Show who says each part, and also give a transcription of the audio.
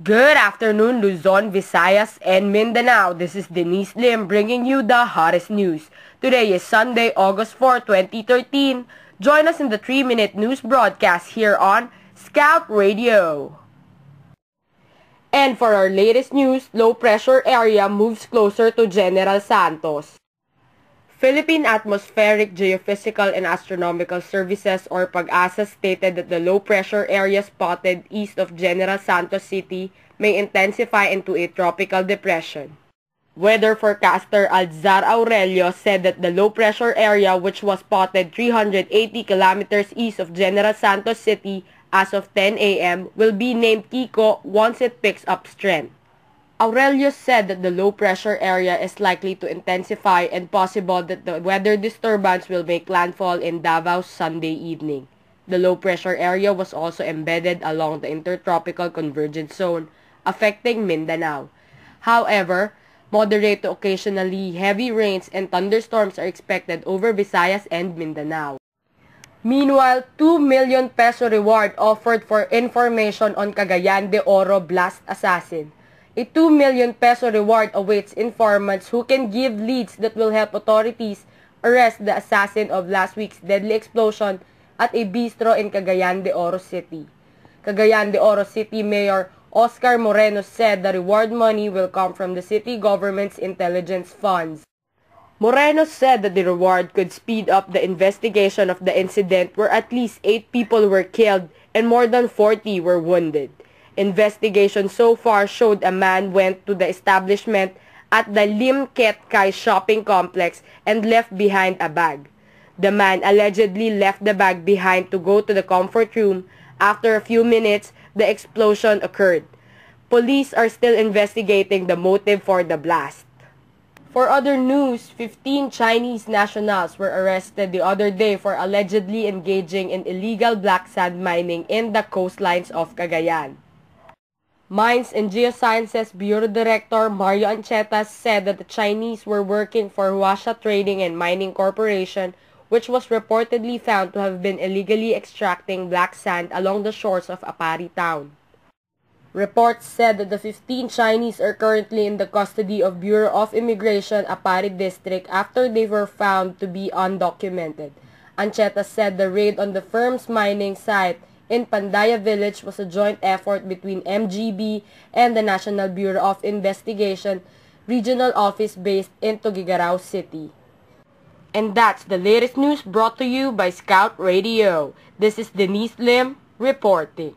Speaker 1: Good afternoon, Luzon, Visayas, and Mindanao. This is Denise Lim bringing you the hottest news. Today is Sunday, August 4, 2013. Join us in the 3-minute news broadcast here on Scout Radio. And for our latest news, low-pressure area moves closer to General Santos. Philippine Atmospheric, Geophysical, and Astronomical Services or PAGASA stated that the low-pressure area spotted east of General Santos City may intensify into a tropical depression. Weather forecaster Alzar Aurelio said that the low-pressure area, which was spotted 380 kilometers east of General Santos City as of 10 a.m., will be named Kiko once it picks up strength. Aurelio said that the low-pressure area is likely to intensify and possible that the weather disturbance will make landfall in Davao Sunday evening. The low-pressure area was also embedded along the Intertropical Convergence Zone, affecting Mindanao. However, moderate to occasionally heavy rains and thunderstorms are expected over Visayas and Mindanao. Meanwhile, 2 million peso reward offered for information on Cagayan de Oro blast assassin. A 2 million peso reward awaits informants who can give leads that will help authorities arrest the assassin of last week's deadly explosion at a bistro in Cagayan de Oro City. Cagayan de Oro City Mayor Oscar Moreno said the reward money will come from the city government's intelligence funds. Moreno said that the reward could speed up the investigation of the incident where at least 8 people were killed and more than 40 were wounded. Investigation so far showed a man went to the establishment at the Lim Ket Kai shopping complex and left behind a bag. The man allegedly left the bag behind to go to the comfort room. After a few minutes, the explosion occurred. Police are still investigating the motive for the blast. For other news, 15 Chinese nationals were arrested the other day for allegedly engaging in illegal black sand mining in the coastlines of Cagayan. Mines and Geosciences Bureau Director Mario Ancheta said that the Chinese were working for Huasha Trading and Mining Corporation, which was reportedly found to have been illegally extracting black sand along the shores of Apari Town. Reports said that the 15 Chinese are currently in the custody of Bureau of Immigration Apari District after they were found to be undocumented. Ancheta said the raid on the firm's mining site in Pandaya Village was a joint effort between MGB and the National Bureau of Investigation Regional Office based in Tuguegarao City. And that's the latest news brought to you by Scout Radio. This is Denise Lim reporting.